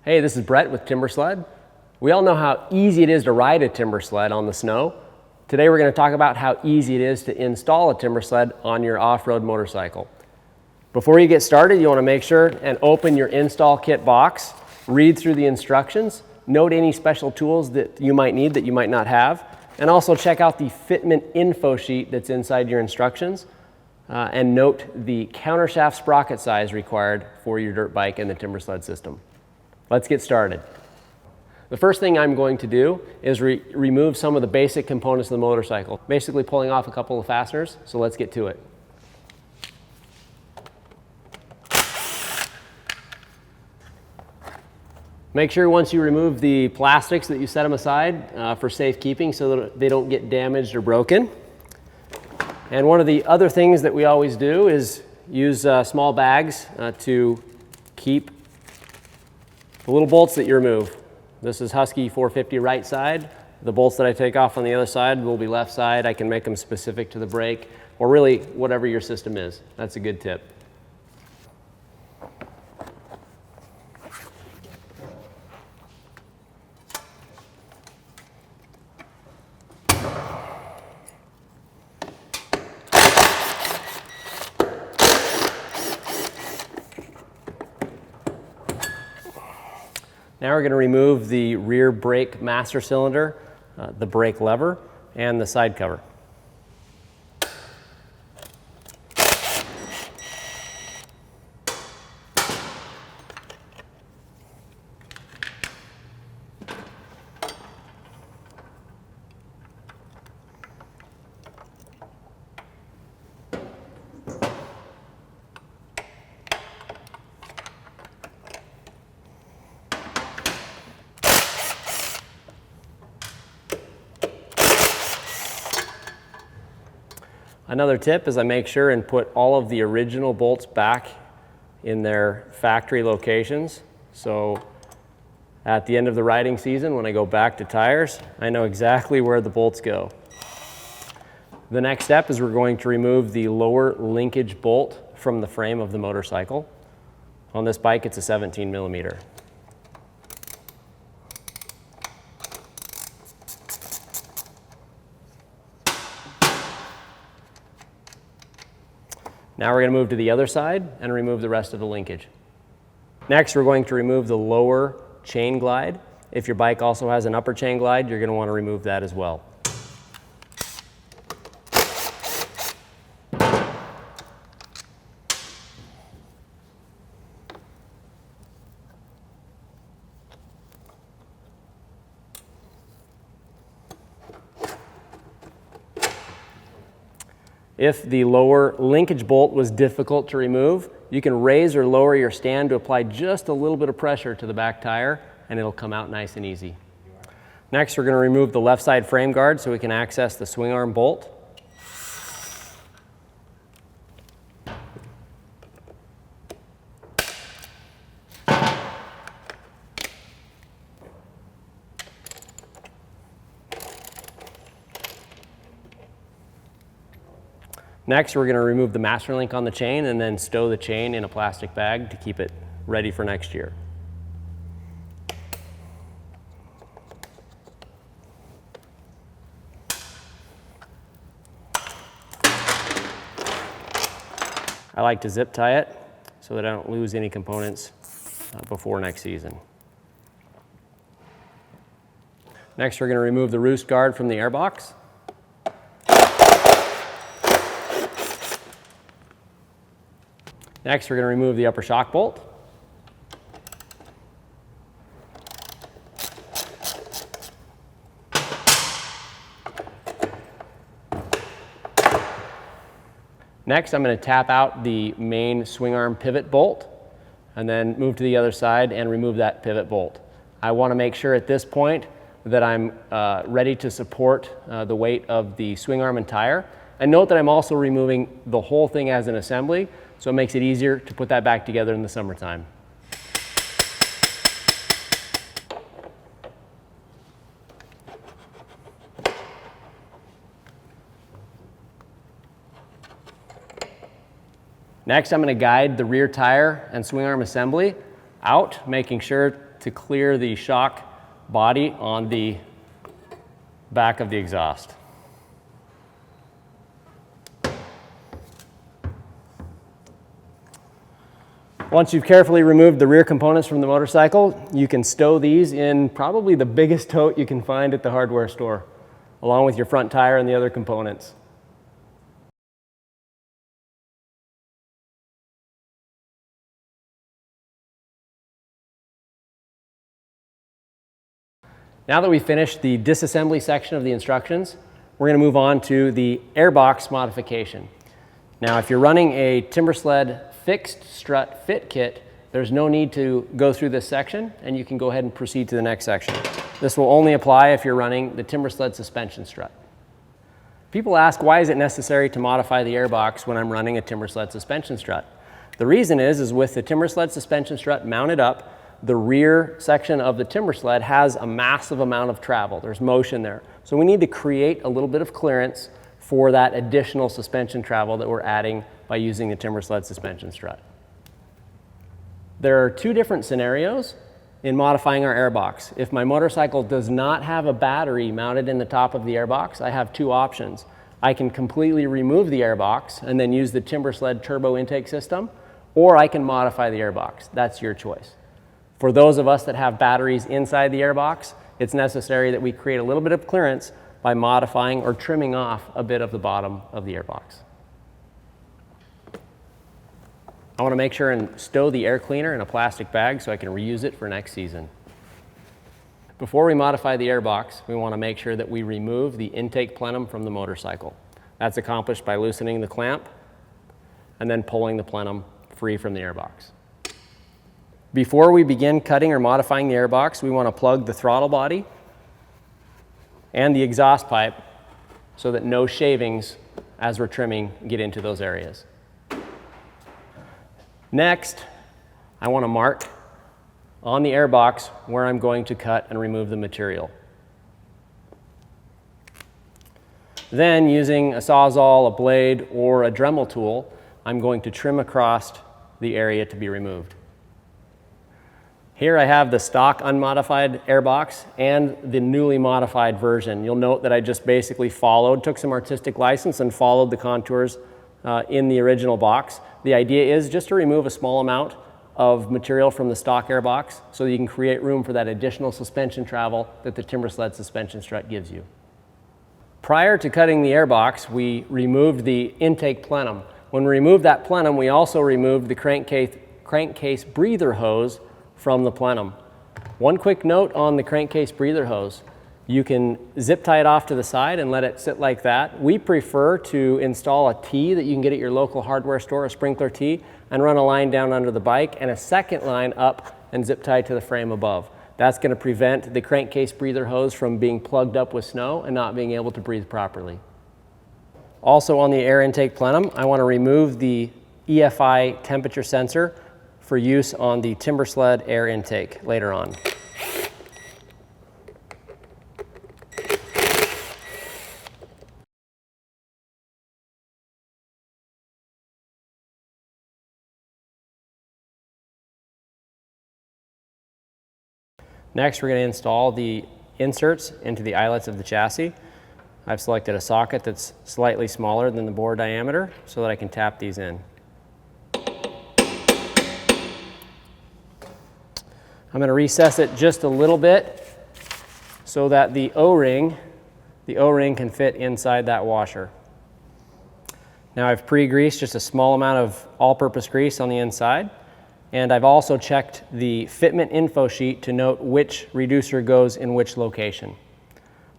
Hey, this is Brett with Timbersled. We all know how easy it is to ride a Timbersled on the snow. Today we're going to talk about how easy it is to install a Timbersled on your off-road motorcycle. Before you get started, you want to make sure and open your install kit box, read through the instructions, note any special tools that you might need that you might not have, and also check out the fitment info sheet that's inside your instructions, and note the countershaft sprocket size required for your dirt bike and the Timbersled system. Let's get started. The first thing I'm going to do is remove some of the basic components of the motorcycle, basically pulling off a couple of fasteners, so let's get to it. Make sure once you remove the plastics that you set them aside for safekeeping so that they don't get damaged or broken. And one of the other things that we always do is use small bags to keep the little bolts that you remove. This is Husky 450 right side. The bolts that I take off on the other side will be left side. I can make them specific to the brake, or really whatever your system is. That's a good tip. Now we're going to remove the rear brake master cylinder, the brake lever, and the side cover. Another tip is I make sure and put all of the original bolts back in their factory locations. So at the end of the riding season, when I go back to tires, I know exactly where the bolts go. The next step is we're going to remove the lower linkage bolt from the frame of the motorcycle. On this bike, it's a 17 millimeter. Now we're going to move to the other side and remove the rest of the linkage. Next, we're going to remove the lower chain glide. If your bike also has an upper chain glide, you're going to want to remove that as well. If the lower linkage bolt was difficult to remove, you can raise or lower your stand to apply just a little bit of pressure to the back tire, and it'll come out nice and easy. Next, we're going to remove the left side frame guard so we can access the swing arm bolt. Next, we're going to remove the master link on the chain and then stow the chain in a plastic bag to keep it ready for next year. I like to zip tie it so that I don't lose any components before next season. Next, we're going to remove the roost guard from the Airbox. Next, we're going to remove the upper shock bolt. Next, I'm going to tap out the main swing arm pivot bolt and then move to the other side and remove that pivot bolt. I want to make sure at this point that I'm ready to support the weight of the swing arm and tire. And note that I'm also removing the whole thing as an assembly, so it makes it easier to put that back together in the summertime. Next, I'm going to guide the rear tire and swing arm assembly out, making sure to clear the shock body on the back of the exhaust. Once you've carefully removed the rear components from the motorcycle, you can stow these in probably the biggest tote you can find at the hardware store, along with your front tire and the other components. Now that we've finished the disassembly section of the instructions, we're going to move on to the Airbox modification. Now, if you're running a Timbersled fixed strut fit kit, there's no need to go through this section, and you can go ahead and proceed to the next section. This will only apply if you're running the Timbersled suspension strut. People ask, why is it necessary to modify the Airbox when I'm running a Timbersled suspension strut? The reason is with the Timbersled suspension strut mounted up, the rear section of the Timbersled has a massive amount of travel. There's motion there. So we need to create a little bit of clearance for that additional suspension travel that we're adding by using the Timbersled suspension strut. There are two different scenarios in modifying our Airbox. If my motorcycle does not have a battery mounted in the top of the Airbox, I have two options. I can completely remove the Airbox and then use the Timbersled turbo intake system, or I can modify the Airbox. That's your choice. For those of us that have batteries inside the Airbox, it's necessary that we create a little bit of clearance by modifying or trimming off a bit of the bottom of the Airbox. I want to make sure and stow the air cleaner in a plastic bag so I can reuse it for next season. Before we modify the Airbox, we want to make sure that we remove the intake plenum from the motorcycle. That's accomplished by loosening the clamp and then pulling the plenum free from the Airbox. Before we begin cutting or modifying the Airbox, we want to plug the throttle body and the exhaust pipe so that no shavings as we're trimming get into those areas. Next, I want to mark on the Airbox where I'm going to cut and remove the material. Then, using a Sawzall, a blade, or a Dremel tool, I'm going to trim across the area to be removed. Here I have the stock unmodified Airbox and the newly modified version. You'll note that I just basically took some artistic license and followed the contours in the original box. The idea is just to remove a small amount of material from the stock Airbox so that you can create room for that additional suspension travel that the Timbersled suspension strut gives you. Prior to cutting the Airbox, we removed the intake plenum. When we removed that plenum, we also removed the crankcase breather hose from the plenum. One quick note on the crankcase breather hose. You can zip tie it off to the side and let it sit like that. We prefer to install a T that you can get at your local hardware store, a sprinkler T, and run a line down under the bike and a second line up and zip tie to the frame above. That's going to prevent the crankcase breather hose from being plugged up with snow and not being able to breathe properly. Also on the air intake plenum, I want to remove the EFI temperature sensor for use on the Timbersled air intake later on. Next, we're going to install the inserts into the eyelets of the chassis. I've selected a socket that's slightly smaller than the bore diameter so that I can tap these in. I'm going to recess it just a little bit so that the O-ring can fit inside that washer. Now I've pre-greased just a small amount of all-purpose grease on the inside, and I've also checked the fitment info sheet to note which reducer goes in which location.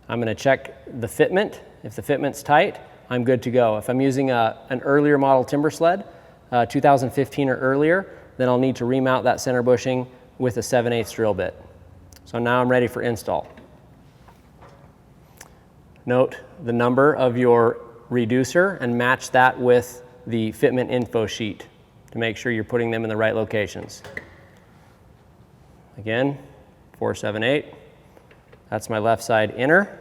I'm going to check the fitment. If the fitment's tight, I'm good to go. If I'm using an earlier model Timbersled, 2015 or earlier, then I'll need to remount that center bushing with a 7/8 drill bit. So now I'm ready for install. Note the number of your reducer and match that with the fitment info sheet to make sure you're putting them in the right locations. Again, 478, that's my left side inner,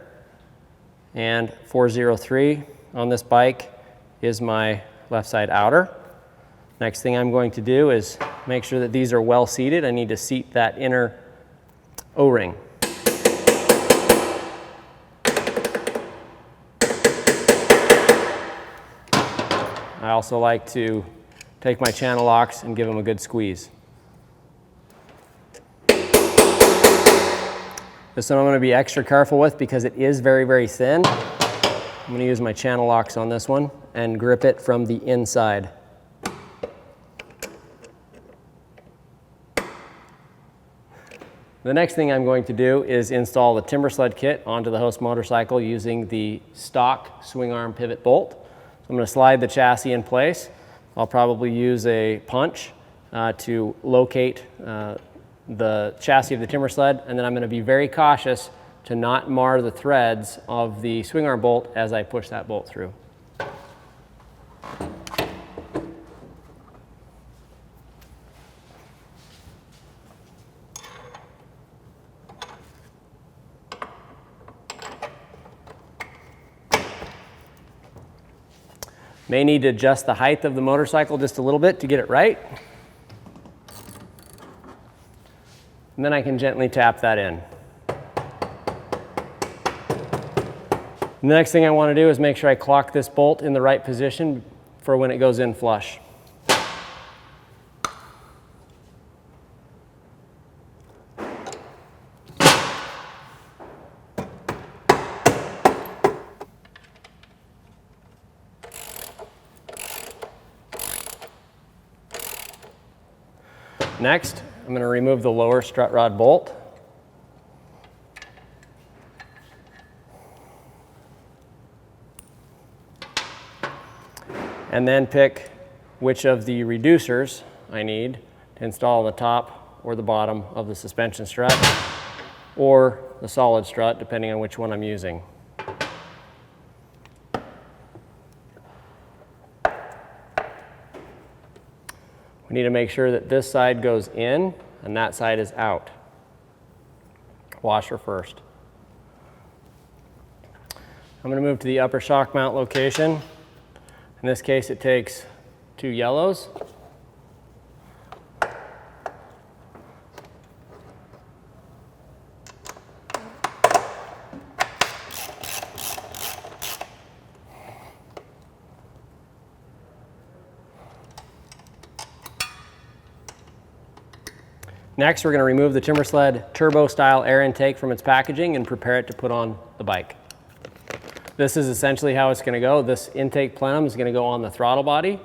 and 403 on this bike is my left side outer. Next thing I'm going to do is make sure that these are well seated. I need to seat that inner O-ring. I also like to take my channel locks and give them a good squeeze. This one I'm going to be extra careful with because it is very, very thin. I'm going to use my channel locks on this one and grip it from the inside. The next thing I'm going to do is install the Timbersled kit onto the host motorcycle using the stock swing arm pivot bolt. So I'm going to slide the chassis in place. I'll probably use a punch to locate the chassis of the Timbersled, and then I'm going to be very cautious to not mar the threads of the swing arm bolt as I push that bolt through. May need to adjust the height of the motorcycle just a little bit to get it right. And then I can gently tap that in. The next thing I want to do is make sure I clock this bolt in the right position for when it goes in flush. Next, I'm going to remove the lower strut rod bolt. And then pick which of the reducers I need to install the top or the bottom of the suspension strut or the solid strut, depending on which one I'm using. We need to make sure that this side goes in and that side is out. Washer first. I'm going to move to the upper shock mount location. In this case, it takes 2 yellows. Next, we're going to remove the Timbersled turbo-style air intake from its packaging and prepare it to put on the bike. This is essentially how it's going to go. This intake plenum is going to go on the throttle body,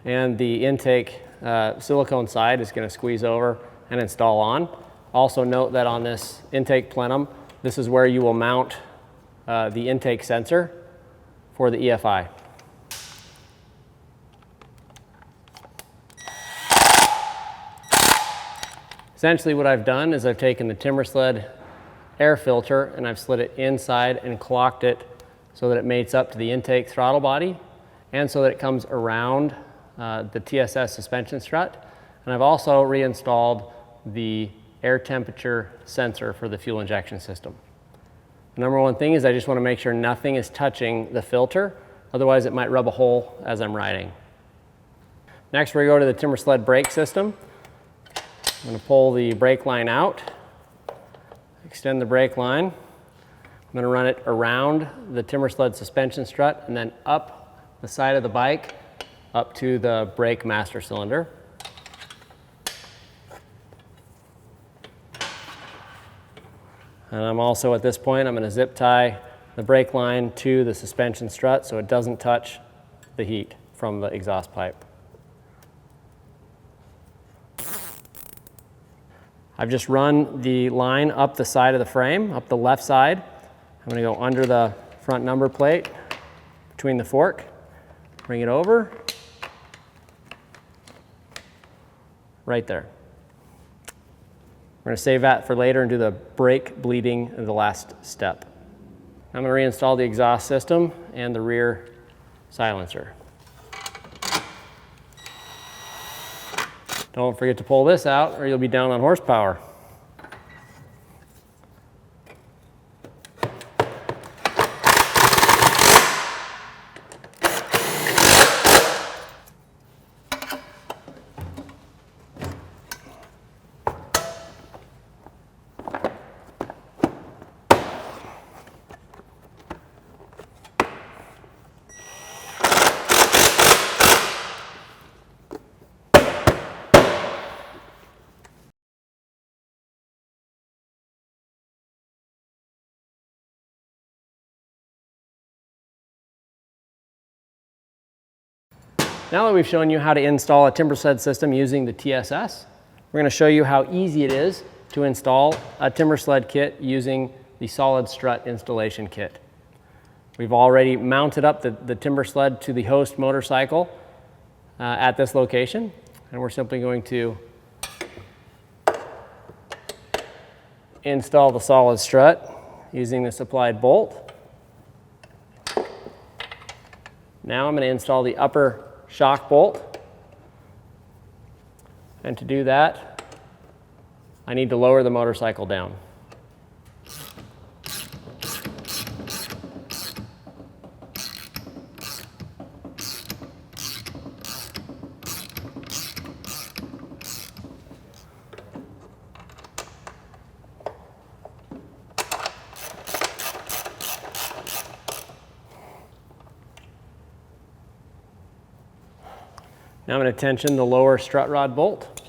and the intake silicone side is going to squeeze over and install on. Also note that on this intake plenum, this is where you will mount the intake sensor for the EFI. Essentially what I've done is I've taken the Timbersled air filter and I've slid it inside and clocked it so that it mates up to the intake throttle body and so that it comes around the TSS suspension strut. And I've also reinstalled the air temperature sensor for the fuel injection system. The number one thing is I just want to make sure nothing is touching the filter, otherwise it might rub a hole as I'm riding. Next we go to the Timbersled brake system. I'm going to pull the brake line out, extend the brake line. I'm going to run it around the Timbersled suspension strut and then up the side of the bike up to the brake master cylinder. And I'm also at this point, I'm going to zip tie the brake line to the suspension strut so it doesn't touch the heat from the exhaust pipe. I've just run the line up the side of the frame, up the left side. I'm going to go under the front number plate, between the fork, bring it over, right there. We're going to save that for later and do the brake bleeding in the last step. I'm going to reinstall the exhaust system and the rear silencer. Don't forget to pull this out or you'll be down on horsepower. Now that we've shown you how to install a Timbersled system using the TSS, we're going to show you how easy it is to install a Timbersled kit using the solid strut installation kit. We've already mounted up the Timbersled to the host motorcycle at this location, and we're simply going to install the solid strut using the supplied bolt. Now I'm going to install the upper shock bolt, and to do that I need to lower the motorcycle down. Now I'm going to tension the lower strut rod bolt.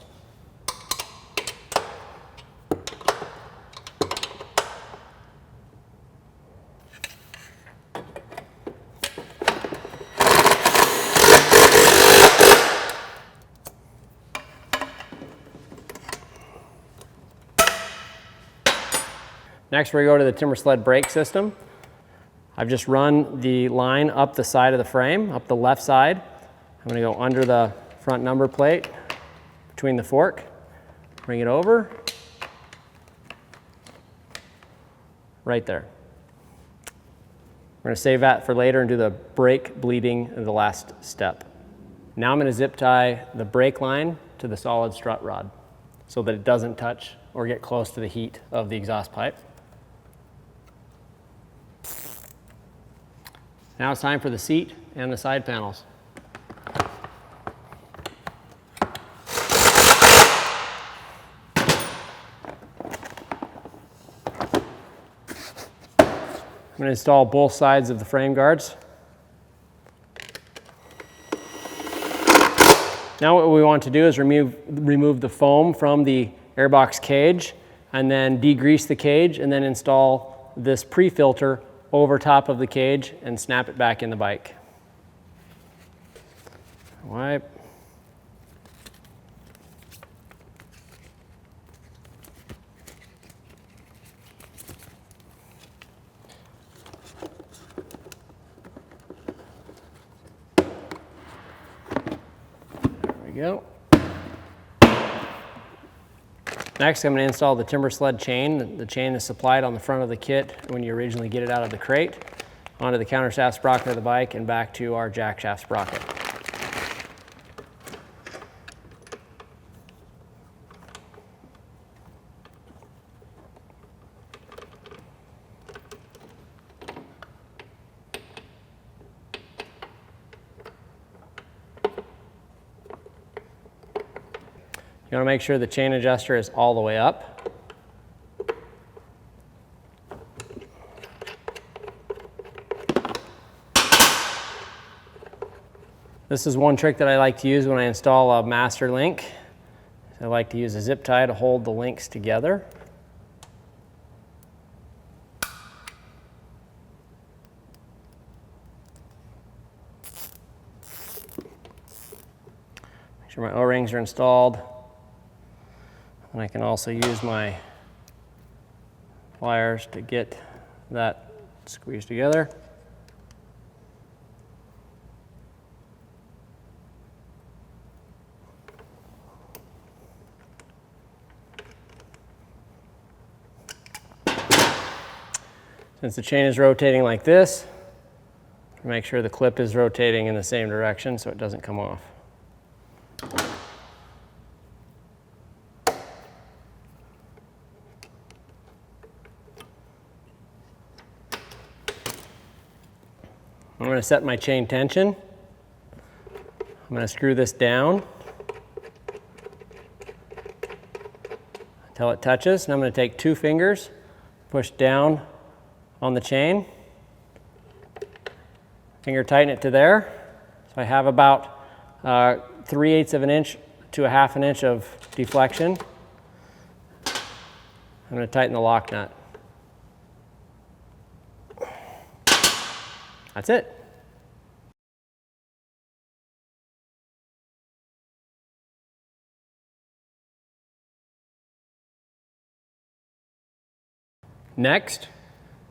Next we go to the Timbersled brake system. I've just run the line up the side of the frame, up the left side. I'm going to go under the front number plate, between the fork, bring it over, right there. We're going to save that for later and do the brake bleeding in the last step. Now I'm going to zip tie the brake line to the solid strut rod so that it doesn't touch or get close to the heat of the exhaust pipe. Now it's time for the seat and the side panels. I'm going to install both sides of the frame guards. Now what we want to do is remove the foam from the Airbox cage and then degrease the cage and then install this pre-filter over top of the cage and snap it back in the bike. Wipe. Go. Next, I'm going to install the Timbersled chain. The chain is supplied on the front of the kit when you originally get it out of the crate, onto the countershaft sprocket of the bike and back to our jack shaft sprocket. You want to make sure the chain adjuster is all the way up. This is one trick that I like to use when I install a master link. I like to use a zip tie to hold the links together. Make sure my O-rings are installed. And I can also use my pliers to get that squeezed together. Since the chain is rotating like this, make sure the clip is rotating in the same direction so it doesn't come off. I'm going to set my chain tension. I'm going to screw this down until it touches. And I'm going to take 2 fingers, push down on the chain, finger tighten it to there. So I have about 3/8 of an inch to 1/2 an inch of deflection. I'm going to tighten the lock nut. That's it. Next,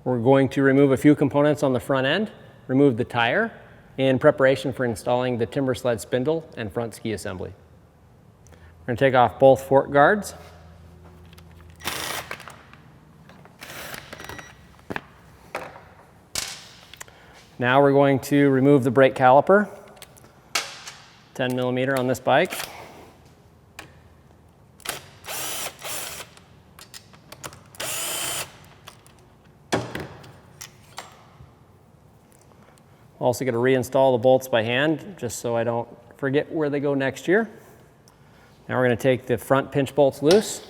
we're going to remove a few components on the front end, remove the tire, in preparation for installing the Timbersled spindle and front ski assembly. We're going to take off both fork guards. Now we're going to remove the brake caliper, 10 millimeter on this bike. Also going to reinstall the bolts by hand, just so I don't forget where they go next year. Now we're going to take the front pinch bolts loose.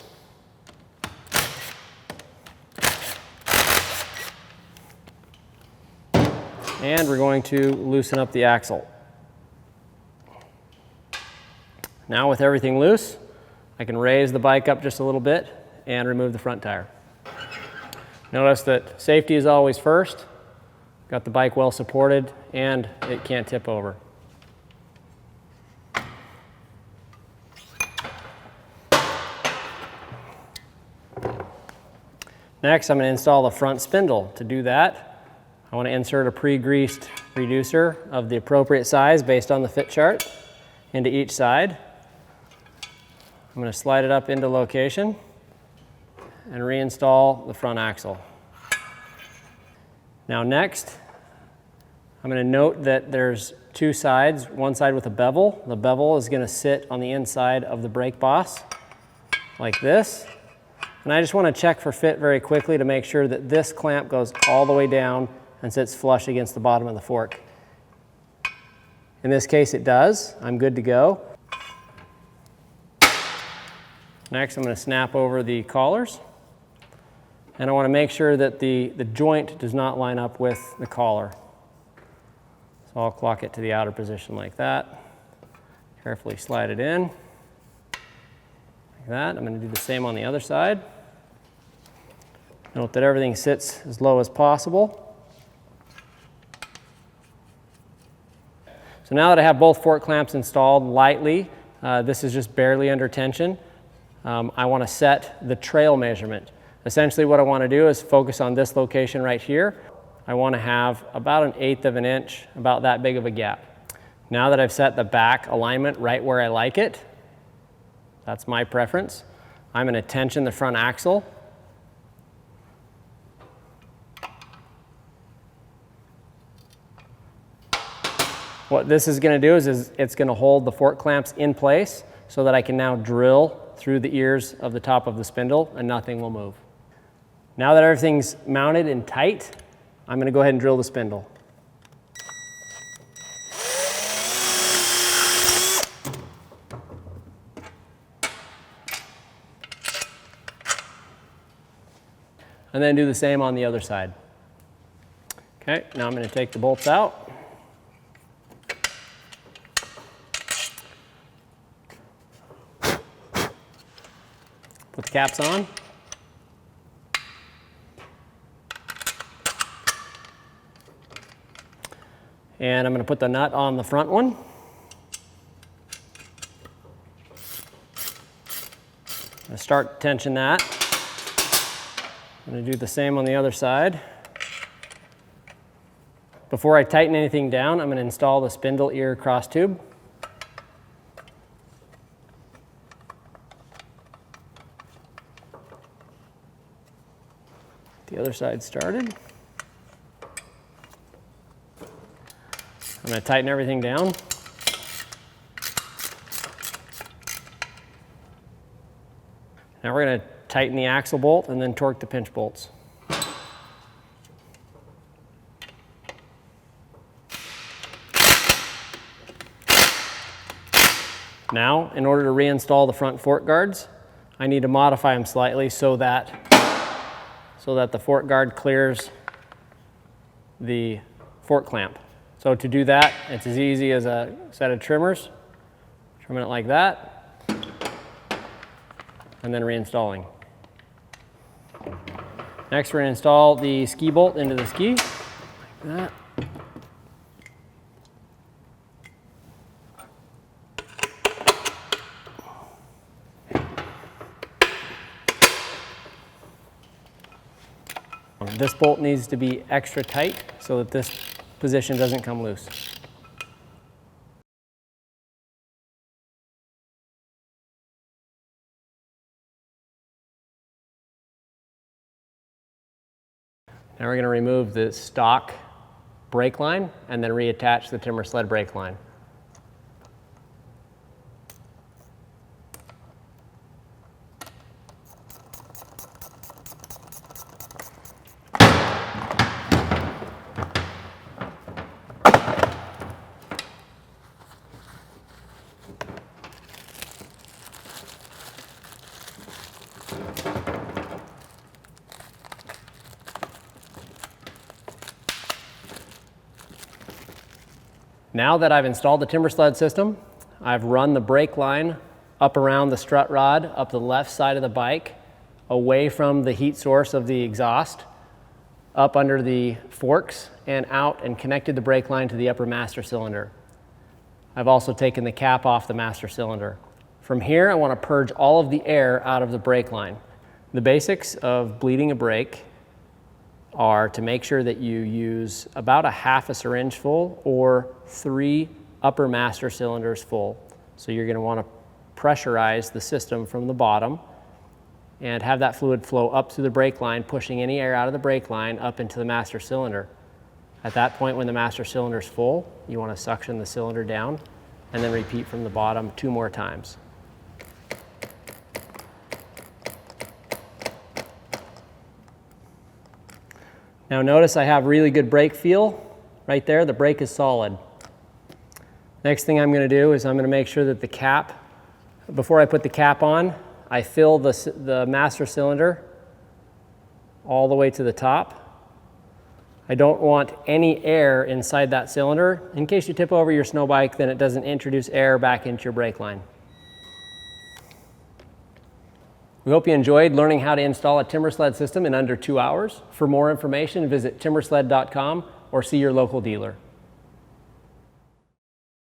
And we're going to loosen up the axle. Now with everything loose, I can raise the bike up just a little bit and remove the front tire. Notice that safety is always first. Got the bike well supported and it can't tip over. Next, I'm going to install the front spindle. To do that, I want to insert a pre-greased reducer of the appropriate size based on the fit chart into each side. I'm going to slide it up into location and reinstall the front axle. Now next, I'm going to note that there's two sides, one side with a bevel. The bevel is going to sit on the inside of the brake boss like this. And I just want to check for fit very quickly to make sure that this clamp goes all the way down and sits flush against the bottom of the fork. In this case it does. I'm good to go. Next I'm going to snap over the collars. And I want to make sure that the joint does not line up with the collar. So I'll clock it to the outer position like that. Carefully slide it in. Like that. I'm going to do the same on the other side. Note that everything sits as low as possible. So now that I have both fork clamps installed lightly, this is just barely under tension, I want to set the trail measurement. Essentially what I want to do is focus on this location right here. I want to have about 1/8 of an inch, about that big of a gap. Now that I've set the back alignment right where I like it, that's my preference, I'm going to tension the front axle. What this is going to do is it's going to hold the fork clamps in place so that I can now drill through the ears of the top of the spindle and nothing will move. Now that everything's mounted and tight, I'm going to go ahead and drill the spindle. And then do the same on the other side. Okay, now I'm going to take the bolts out. Put the caps on. And I'm going to put the nut on the front one. I'm going to start to tension that. I'm going to do the same on the other side. Before I tighten anything down, I'm going to install the spindle ear cross tube. The other side started. I'm going to tighten everything down. Now we're going to tighten the axle bolt and then torque the pinch bolts. Now, in order to reinstall the front fork guards, I need to modify them slightly so that the fork guard clears the fork clamp. So to do that, it's as easy as a set of trimmers, trimming it like that, and then reinstalling. Next, we're going to install the ski bolt into the ski, like that. This bolt needs to be extra tight so that this position doesn't come loose. Now we're going to remove the stock brake line and then reattach the Timbersled brake line. Now that I've installed the Timbersled system, I've run the brake line up around the strut rod, up the left side of the bike, away from the heat source of the exhaust, up under the forks, and out and connected the brake line to the upper master cylinder. I've also taken the cap off the master cylinder. From here, I want to purge all of the air out of the brake line. The basics of bleeding a brake are to make sure that you use about a half a syringe full or 3 upper master cylinders full. So you're going to want to pressurize the system from the bottom and have that fluid flow up through the brake line, pushing any air out of the brake line up into the master cylinder. At that point, when the master cylinder is full, you want to suction the cylinder down and then repeat from the bottom 2 more times. Now notice I have really good brake feel right there. The brake is solid. Next thing I'm going to do is I'm going to make sure that the cap, before I put the cap on, I fill the master cylinder all the way to the top. I don't want any air inside that cylinder. In case you tip over your snow bike, then it doesn't introduce air back into your brake line. We hope you enjoyed learning how to install a Timbersled system in under 2 hours. For more information, visit timbersled.com or see your local dealer.